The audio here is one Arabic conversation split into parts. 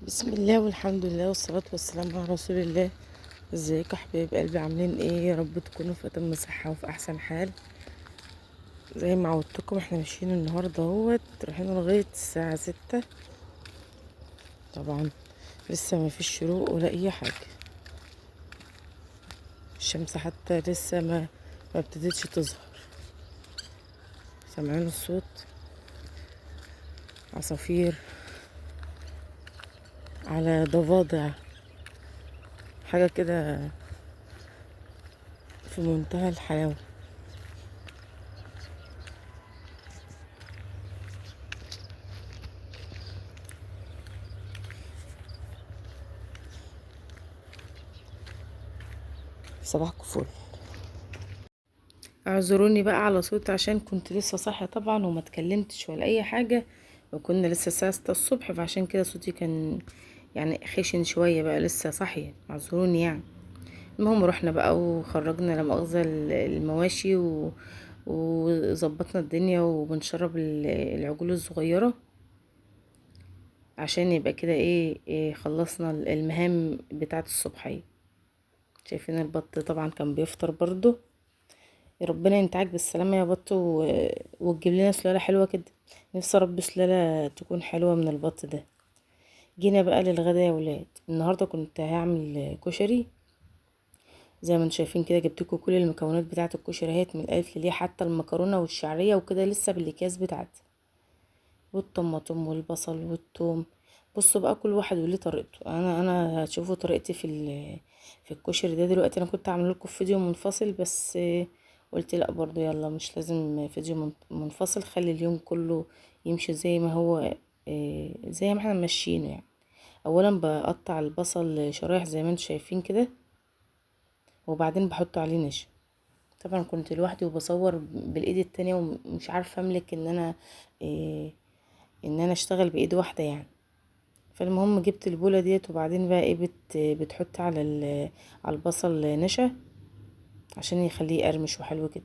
بسم الله والحمد لله والصلاة والسلام على رسول الله. ازيكم يا حبايب قلبي؟ عاملين ايه؟ يا رب تكونوا في اتم صحة وفي احسن حال. زي ما عودتكم احنا ماشيين النهاردة اهوت، رايحين لغاية الساعة 6. طبعا لسه ما فيش شروق ولا اي حاجة، الشمس حتى لسه ما ابتدتش تظهر. سامعين الصوت؟ عصافير على ضفادع، حاجة كده في منتهى الحلاوة. صباحكم فل. اعذروني بقى على صوت عشان كنت لسه صاحية طبعا وما اتكلمتش ولا اي حاجة، وكنا لسه الساعة 6 الصبح، فعشان كده صوتي كان يعني خشن شوية بقى، لسه صاحية، اعذروني يعني. المهم رحنا بقى وخرجنا لمؤاخذة المواشي وظبطنا الدنيا وبنشرب العجول الصغيرة عشان يبقى كده إيه خلصنا المهام بتاعة الصبحية. شايفين البط طبعا كان بيفطر برضو. يا ربنا ينتعك بالسلامة يا بط وتجيب لنا سلالة حلوة كده. نفسي اربي سلالة تكون حلوة من البط ده. جينا بقى للغدا يا ولاد. النهاردة كنت هعمل كشري زي ما انتم شايفين كده، جبتلكوا كل المكونات بتاعة الكشري اهيت من الالف للياء، حتى المكرونة والشعرية وكده لسه بالاكياس بتاعتي، والطماطم والبصل والثوم. بصوا بقى كل واحد وليه طريقته. انا هتشوفوا طريقتي في الكشري ده دلوقتي. انا كنت عامله لكم فيديو منفصل، بس قلت لا برضو يلا مش لازم فيديو منفصل، خلي اليوم كله يمشي زي ما هو، زي ما احنا ماشيينه يعني. اولا بقطع البصل شرايح زي ما انتم شايفين كده، وبعدين بحط عليه نشا. طبعا كنت لوحدي وبصور بالايد التانية ومش عارفه املك آه، ان انا اشتغل بايد واحده يعني. فالمهم جبت البوله ديت، وبعدين بقى ايه بتحط على البصل نشا عشان يخليه يقرمش وحلو كده.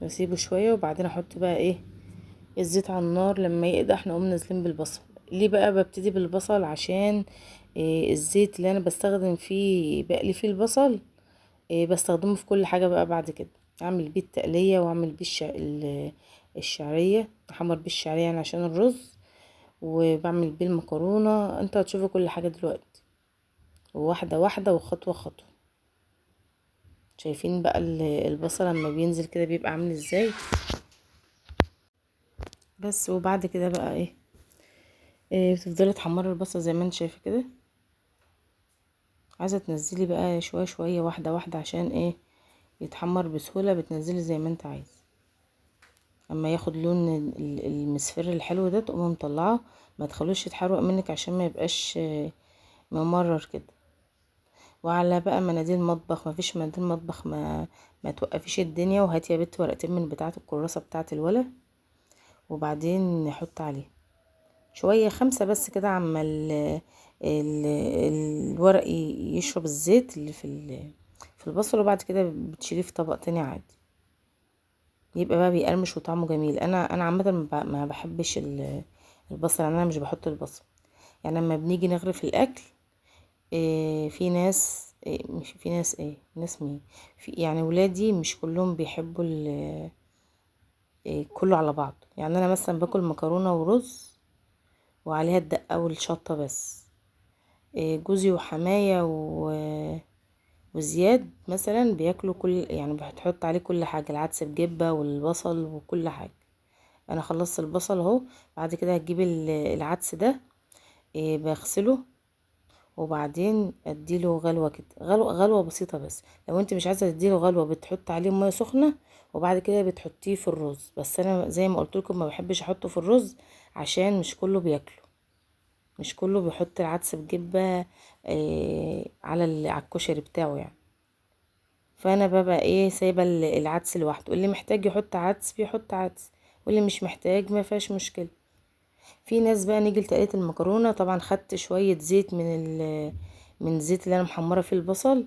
بسيبه شويه وبعدين احط بقى ايه الزيت على النار. لما يقدح احنا نقوم نازلين بالبصل. ليه بقى ببتدي بالبصل؟ عشان إيه الزيت اللي انا بستخدم فيه بقلي فيه البصل، إيه بستخدمه في كل حاجه بقى بعد كده. اعمل بيه التقليه واعمل بيه الشعريه، احمر بيه الشعريه يعني عشان الرز، وبعمل بيه المكرونه. انت هتشوفوا كل حاجه دلوقتي واحده واحده وخطوه خطوه. شايفين بقى البصل لما بينزل كده بيبقى عامل ازاي. بس وبعد كده بقى إيه بتفضلي تحمري البصل زي ما انت شايفه كده. عايزه تنزلي بقى شويه شويه واحده واحده عشان ايه يتحمر بسهوله. بتنزلي زي ما انت عايز، اما ياخد لون المصفر الحلو ده تقوم مطلعه. ما تخلوش يتحرق منك عشان ما يبقاش ممرر كده. وعلى بقى مناديل مطبخ، ما فيش مناديل مطبخ ما توقفيش الدنيا، وهاتي يا بنت ورقتين من بتاعه الكراسه بتاعه الولا، وبعدين نحط عليه شويه 5 بس كده، عما ال الورق يشرب الزيت اللي في البصل. وبعد كده بتشيليه في طبق تاني عادي، يبقى بقى بيقرمش وطعمه جميل. انا عامه ما بحبش البصل يعني، انا مش بحط البصل. يعني لما بنيجي نغرف الاكل، في ناس مش في ناس ناس مين، في يعني ولادي مش كلهم بيحبوا كله على بعض. يعني انا مثلا باكل مكرونه ورز وعليها الدقه والشطه بس. جوزي وحماية وزياد مثلا بياكلوا كل، يعني بتحط عليه كل حاجة، العدس بجبة والبصل وكل حاجة. انا خلصت البصل اهو. بعد كده هتجيب العدس ده، بغسله وبعدين اديله غلوة كده، غلوة بسيطة بس. لو انت مش عايزة تديله غلوة بتحط عليه مية سخنة، وبعد كده بتحطيه في الرز. بس انا زي ما قلت لكم ما بحبش احطه في الرز عشان مش كله بياكله، مش كله بيحط العدس بجبة على الكشري بتاعه يعني. فانا ببقى سايبه العدس لوحده، اللي محتاج يحط عدس بيحط عدس، واللي مش محتاج ما فيهاش مشكله. في ناس بقى نيجي لتقليه المكرونه، طبعا خدت شويه زيت من الزيت اللي انا محمره فيه البصل.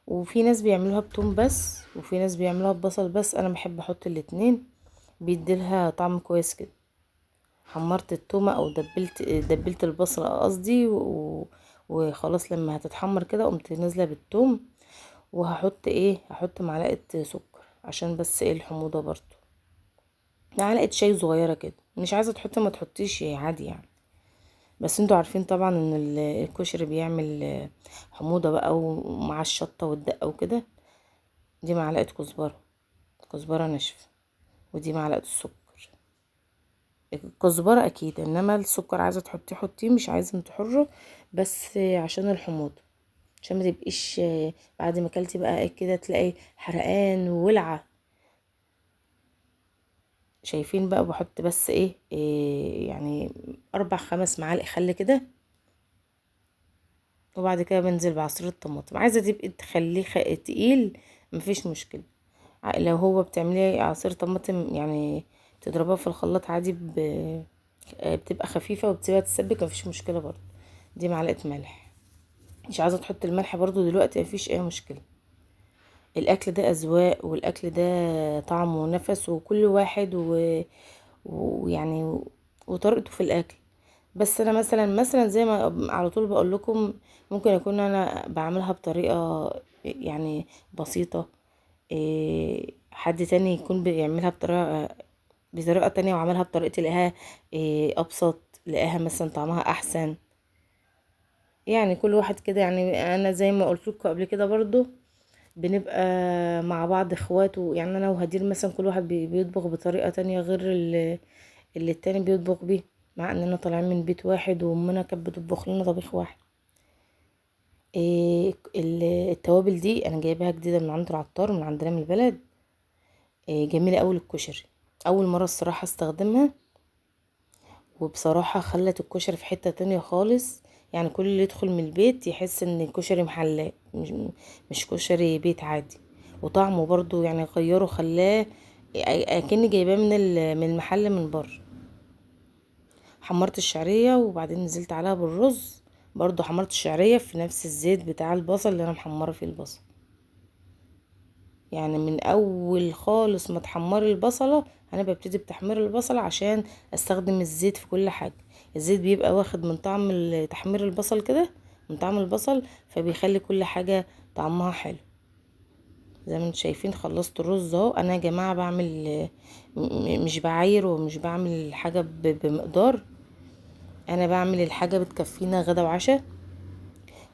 وفي ناس بيعملوها بتوم بس، وفي ناس بيعملوها ببصل بس. انا بحب احط الاتنين، بيديلها طعم كويس كده. حمرت التومه او دبلت البصله قصدي، وخلاص لما هتتحمر كده قمت نازله بالثوم. وهحط ايه، هحط معلقه سكر عشان بس ايه الحموضه برضو، معلقه شاي صغيره كده. مش عايزه تحطي ما تحطيش عادي يعني. بس انتوا عارفين طبعا ان الكشري بيعمل حموضه بقى، ومع الشطه والدقه وكده. دي معلقه كزبره، كزبره ناشفه. ودي معلقه السكر. الكزبره اكيد، انما السكر عايزه تحطيه حطيه، مش عايزه انت حره. بس عشان الحموضه، عشان ما تبقيش بعد ما اكلتي بقى كده تلاقي حرقان وولعه. شايفين بقى بحط بس إيه يعني 4 5 معالق خل كده. وبعد كده بنزل بعصير الطماطم. عايزه تبقي تخليه تقيل مفيش مشكله. لو هو بتعملي عصير طماطم يعني تضربها في الخلاط عادي بتبقى خفيفه وبتسيبها تتسبك مفيش مشكله برضو. دي معلقه ملح. مش عايزه تحط الملح برضو دلوقتي مفيش اي مشكله. الاكل ده اذواق، والاكل ده طعم ونفس، وكل واحد ويعني وطريقته في الاكل. بس انا مثلا زي ما على طول بقول لكم، ممكن اكون انا بعملها بطريقه يعني بسيطه. حد تاني يكون بيعملها بطريقه تانية، وعملها بطريقتي لقاها ابسط، لقاها مثلا طعمها احسن. يعني كل واحد كده يعني. انا زي ما قلت لكم قبل كده برضو بنبقى مع بعض اخوات، يعني انا وهدير مثلا كل واحد بيطبخ بطريقه تانية غير اللي التاني بيطبخ بيه، مع اننا طالعين من بيت واحد وامنا كانت بتطبخ لنا طبيخ واحد. التوابل دي انا جايباها جديده من عند العطار من عندنا من البلد. جميله قوي الكشري. اول مره الصراحه استخدمها، وبصراحه خلت الكشري في حته تانية خالص. يعني كل اللي يدخل من البيت يحس ان الكشري محلاه، مش كشري بيت عادي. وطعمه برضو يعني غيره خلاه اكني جايباه من المحل من بره. حمرت الشعريه وبعدين نزلت عليها بالرز. برضو حمرت الشعريه في نفس الزيت بتاع البصل اللي انا محمره فيه البصل. يعني من اول خالص ما تحمري البصله انا ببتدي بتحمير البصله عشان استخدم الزيت في كل حاجه. الزيت بيبقى واخد من طعم تحمير البصل كده، من طعم البصل، فبيخلي كل حاجه طعمها حلو. زي ما انتم شايفين خلصت الرز اهو. انا يا جماعه بعمل مش بعاير ومش بعمل حاجه بمقدار. انا بعمل الحاجه بتكفينا غدا وعشاء.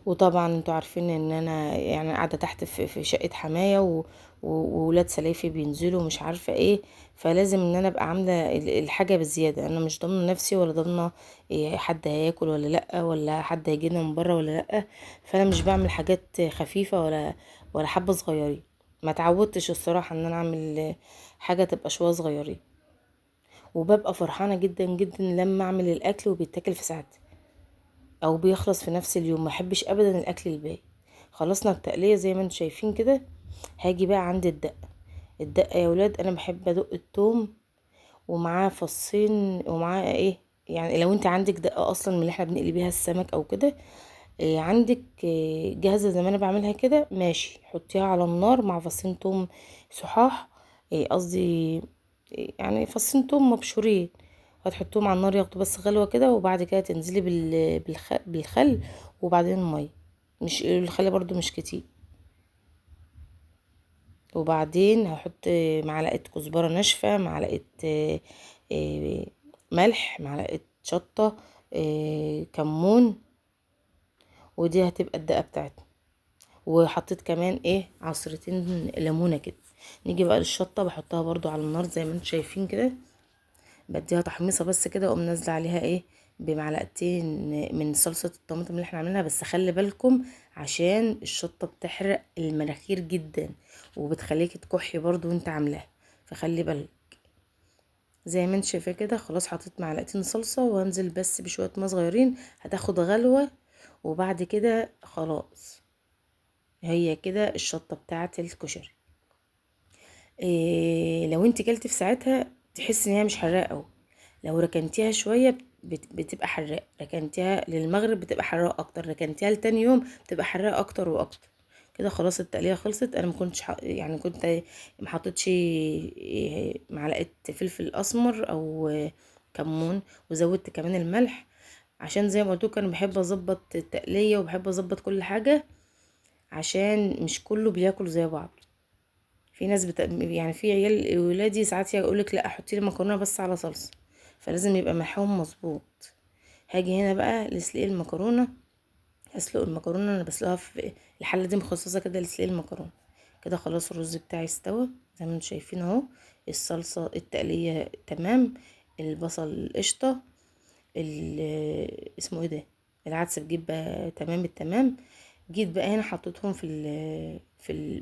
وطبعا انتوا عارفين ان انا يعني قاعده تحت في شقه حمايه وولاد سلايفي بينزلوا مش عارفه ايه. فلازم ان انا ابقى عامله الحاجه بزياده. انا مش ضامنه نفسي ولا ضامنه إيه حد هياكل ولا لا، ولا حد هيجينا من بره ولا لا. فانا مش بعمل حاجات خفيفه ولا حبه صغيرين. ما تعودتش الصراحه ان انا اعمل حاجه تبقى شويه صغيرين. وببقى فرحانه جدا جدا لما اعمل الاكل وبيتاكل في ساعتها او بيخلص في نفس اليوم. ما احبش ابدا الاكل الباقي. خلصنا التقليه زي ما انتم شايفين كده. هاجي بقى عند الدقه. الدقه يا ولاد انا بحب ادق التوم ومعاه فصين ومعاه ايه. يعني لو انت عندك دقه اصلا من اللي احنا بنقلي بيها السمك او كده، إيه عندك إيه جاهزه زي ما انا بعملها كده ماشي، حطيها على النار مع فصين توم صحاح. قصدي يعني فصين توم مبشورين. هتحطوهم على النار ياخدوا بس غلوة كده، وبعد كده تنزلي بالخل وبعدين المية. مش الخل برضو مش كتير. وبعدين هحط معلقة كزبرة ناشفة، معلقة آه، ملح، معلقة شطة، كمون. ودي هتبقى الدقة بتاعتنا. وحطيت كمان عصرتين ليمونة كده. نيجي بقى للشطة بحطها برضو على النار زي ما انتم شايفين كده. بديها تحميصه بس كده واقوم نازله عليها بمعلقتين من صلصه الطماطم اللي احنا عاملينها. بس خلي بالكم عشان الشطه بتحرق المناخير جدا، وبتخليكي تكحي برضو وانت عاملاها، فخلي بالك. زي ما انت شايفه كده خلاص حطيت معلقتين صلصه وانزل بس بشويه ميه صغيرين هتاخد غلوه. وبعد كده خلاص هي كده الشطه بتاعه الكشري. لو انت كلتي في ساعتها تحس ان هي مش حراقه قوي. لو ركنتيها شويه بتبقى حراق. ركنتيها للمغرب بتبقى حراق اكتر. ركنتيها لتاني يوم بتبقى حراق اكتر واكتر. كده خلاص التقليه خلصت. انا ما كنتش يعني كنت ما حطيتش معلقه فلفل اسمر او كمون، وزودت كمان الملح، عشان زي ما قلت لكم انا بحب اظبط التقليه وبحب اظبط كل حاجه، عشان مش كله بياكل زي بعض. في ناس يعني في عيال ولادي ساعات يقولك لا حطي لي مكرونه بس على صلصه، فلازم يبقى ملحهم مظبوط. هاجي هنا بقى لسلق المكرونه. هسلق المكرونه، انا بسلقها في الحله دي مخصصه كده لسلق المكرونه. كده خلاص الرز بتاعي استوى زي ما انتم شايفين اهو. الصلصه التقليه تمام، البصل قشطه، اسمه ايه ده، العدس بجيب بقى تمام التمام. جيت بقى هنا حطيتهم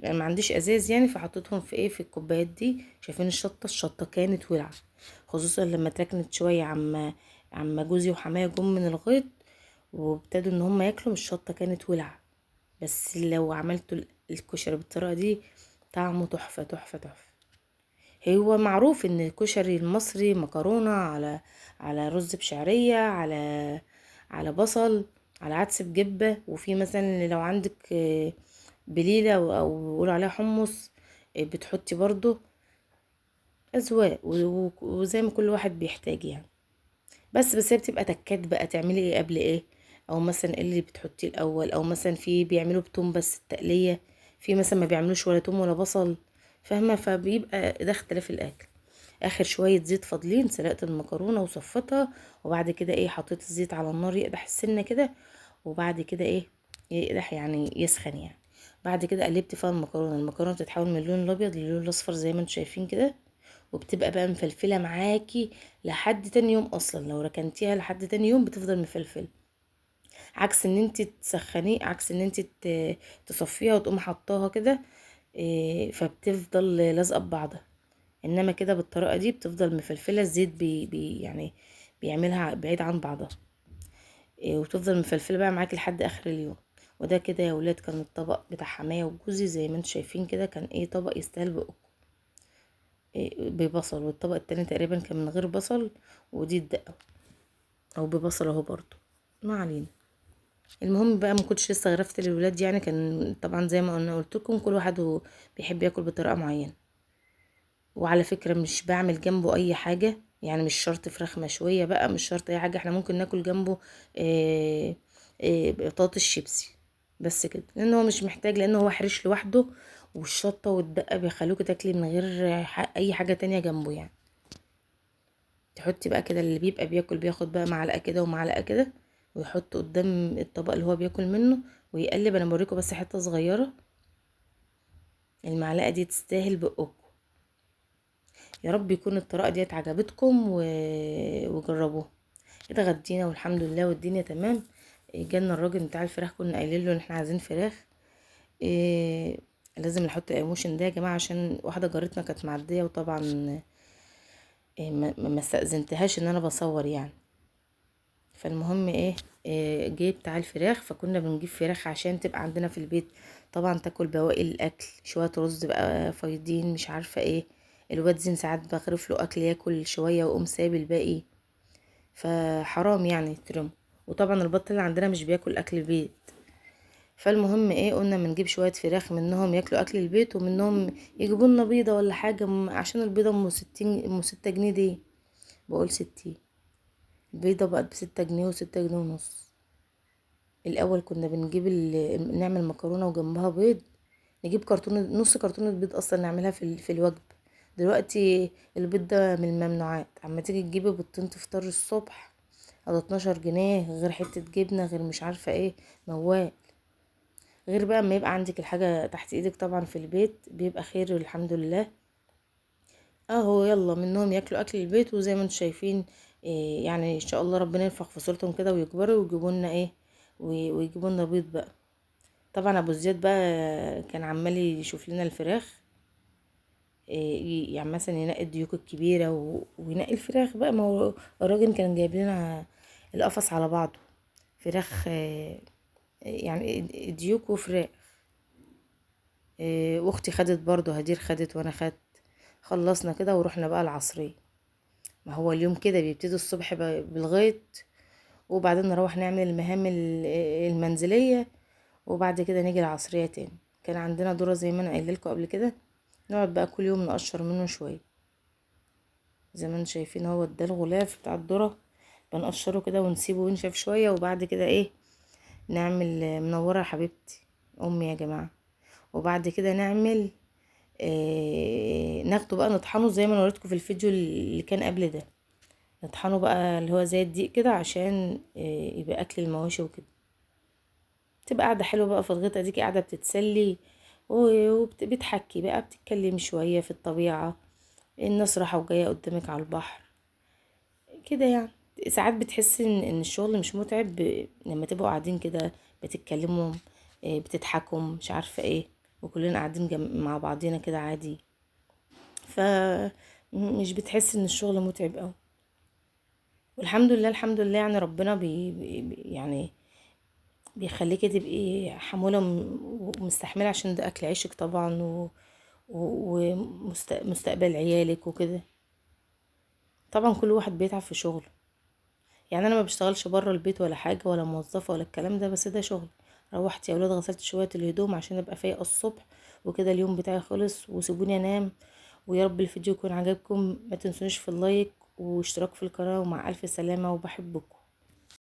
انا ما عنديش ازاز يعني، فحطيتهم في ايه، في الكوبايات دي. شايفين الشطه كانت ولعه، خصوصا لما اتركنت شويه عما جوزي وحماية جم من الغيط وابتدوا ان هم ياكلوا. الشطه كانت ولعه. بس لو عملتوا الكشري بالطريقه دي طعمه تحفه تحفه تحفه. هو معروف ان الكشري المصري مكرونة على رز بشعرية، على بصل، على عدس بجبة، وفي مثلا لو عندك بليلة او بيقولوا عليها حمص، بتحطي برضو. اذواق وزي ما كل واحد بيحتاج يعني. بس هي بتبقى تكات بقى، تعملي ايه قبل ايه، او مثلا إيه اللي بتحطيه الاول، او مثلا في بيعملوا بتوم بس التقلية، في مثلا ما بيعملوش ولا توم ولا بصل، فاهمه؟ فبيبقى ده اختلاف الاكل. اخر شويه زيت فاضلين، سلقت المكرونه وصفتها، وبعد كده ايه حطيت الزيت على النار يقدح السنه كده، وبعد كده ايه يقدح يعني يسخن يعني. بعد كده قلبت فيها المكرونه بتتحول من اللون الابيض للون الاصفر زي ما انتم شايفين كده، وبتبقى بقى مفلفله معاكي لحد تاني يوم. اصلا لو ركنتيها لحد تاني يوم بتفضل مفلفله، عكس ان انت تسخنيه، عكس ان انت تصفيها وتقوم حطاها كده، فبتفضل لازقه ببعضها. انما كده بالطريقه دي بتفضل مفلفله، الزيت يعني بيعملها بعيد عن بعضها، وتفضل مفلفله بقى معاكي لحد اخر اليوم. وده كده يا ولاد كان الطبق بتاع حماية وجوزي زي ما انتم شايفين كده، كان ايه طبق يستاهل بقكم. ببصل، والطبق التاني تقريبا كان من غير بصل، ودي الدقه او ببصل اهو برضو، ما علينا. المهم بقى ما كنتش لسه غرفت للولاد يعني، كان طبعا زي ما قلت لكم كل واحد هو بيحب ياكل بطريقه معينه. وعلى فكرة مش بعمل جنبه اي حاجة يعني، مش شرط فراخ مشوية بقى، مش شرط اي حاجة، احنا ممكن ناكل جنبه بطاطس شيبسي بس كده، لان هو مش محتاج، لان هو حرش لوحده، والشطة والدقة بيخلوك تاكلي من غير اي حاجة تانية جنبه يعني. تحطي بقى كده، اللي بيبقى بياكل بياخد بقى معلقة كده ومعلقة كده، ويحط قدام الطبق اللي هو بياكل منه ويقلب. انا بوريكم بس حتة صغيرة، المعلقة دي تستاهل بقكم. يا رب يكون الطريقه ديت عجبتكم وجربوها. اتغدينا والحمد لله والدنيا تمام. جالنا الراجل بتاع الفراخ، كنا قايلين له ان احنا عايزين فراخ. إيه لازم نحط الايموشن ده يا جماعه، عشان واحده جارتنا كانت معديه، وطبعا ما استأذنتهاش ان انا بصور يعني. فالمهم جه بتاع الفراخ، فكنا بنجيب فراخ عشان تبقى عندنا في البيت، طبعا تاكل بواقي الاكل، شويه رز بقى فايضين مش عارفه ايه. الواد زين ساعات بغرف له اكل ياكل شويه ويقوم سايب الباقي، فحرام يعني يترموا. وطبعا البط اللي عندنا مش بياكل اكل البيت. فالمهم قلنا ما نجيب شويه فراخ، منهم ياكلوا اكل البيت ومنهم يجيبوا لنا بيضه ولا حاجه، عشان البيضه ام 6 جنيه دي، بقول 60. البيضه بقت ب6 جنيه و6 جنيه ونص. الاول كنا بنجيب نعمل مكرونه وجنبها بيض، نجيب كرتونه، نص كرتونه بيض اصلا نعملها في الوجبه. دلوقتي البيض ده من الممنوعات، اما تيجي تجيبي بيضتين تفطري الصبح على 12 جنيه، غير حته جبنه، غير مش عارفه ايه، موال. غير بقى اما يبقى عندك الحاجه تحت ايدك طبعا في البيت بيبقى خير والحمد لله. اهو يلا منهم ياكلوا اكل البيت، وزي ما انتم شايفين يعني ان شاء الله ربنا ينفخ في صورتهم كده ويكبروا ويجيبوا لنا ويجيبوا لنا بيض بقى. طبعا ابو زياد بقى كان عمال يشوف لنا الفراخ، يعني مثلا ينقي الديوك الكبيره وينقي الفراخ بقى. ما هو الراجل كان جايب لنا القفص على بعضه، فراخ يعني ديوك وفراخ. واختي خدت برضو، هدير خدت وانا خدت. خلصنا كده ورحنا بقى العصرية. ما هو اليوم كده بيبتدي الصبح بالغيط، وبعدين نروح نعمل المهام المنزلية، وبعد كده نيجي العصرية تاني. كان عندنا ذرة زي ما انا قايله لكم قبل كده، نقعد بقى كل يوم نقشر منه شوية. زي ما انتم شايفين اهو، ده الغلاف بتاع الذره. بنقشره كده ونسيبه ينشف شويه، وبعد كده ايه، نعمل منوره يا حبيبتي امي يا جماعه. وبعد كده نعمل ناخده بقى نطحنه زي ما انا وريتكم في الفيديو اللي كان قبل ده. نطحنه بقى اللي هو زي الدقيق كده، عشان يبقى اكل المواشي وكده. تبقى قاعده حلوه بقى في الغيطه ديكي، قاعده بتتسلي وبتحكي بقى، بتتكلمي شويه في الطبيعه، الناس رايحه وجايه قدامك على البحر كده يعني. ساعات بتحسي ان الشغل مش متعب لما تبقوا قاعدين كده بتتكلموا، بتضحكوا، مش عارفه ايه، وكلنا قاعدين مع بعضينا كده عادي. ف مش بتحس ان الشغل متعب اوي. والحمد لله الحمد لله، يعني ربنا يعني بيخليكي تبقي حمولة ومستحملة، عشان ده اكل عيشك طبعا، ومستقبل عيالك وكده. طبعا كل واحد بيتعب في شغله. يعني انا ما بشتغلش بره البيت ولا حاجه، ولا موظفه ولا الكلام ده، بس ده شغل. روحت يا ولاد غسلت شويه الهدوم عشان ابقى فايقه الصبح، وكده اليوم بتاعي خلص، وسيبوني انام. ويا رب الفيديو يكون عجبكم، ما تنسونيش في اللايك واشتراك في القناه، ومع الف سلامه وبحبكم.